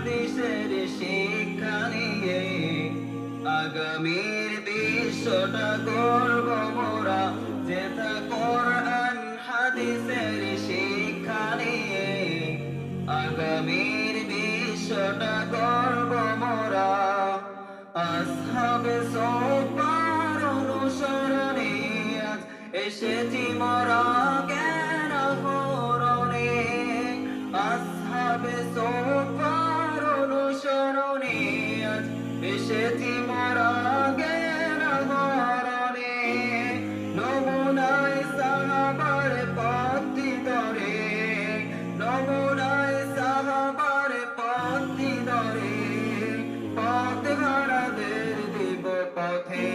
হাদিসের শিক্ষা নিয়ে আগামীর বিশ্বটা গর্ব মোরা, যেটা কোরআন হাদিসের শিক্ষা নিয়ে আগামীর বিশ্বটা গর্ব মোরা। আসহাবে সুফার অনুসরণে আজ এসেছি মোরা জ্ঞান আহরণে। আসহাবে সুফার অনুসরণে আজ এসেছি মোরা জ্ঞান আহরণে। নমুনায় সাহাবার পথি ধরে, নমুনায় সাহাবার পথি ধরে পথ হারাদের দিব পথে।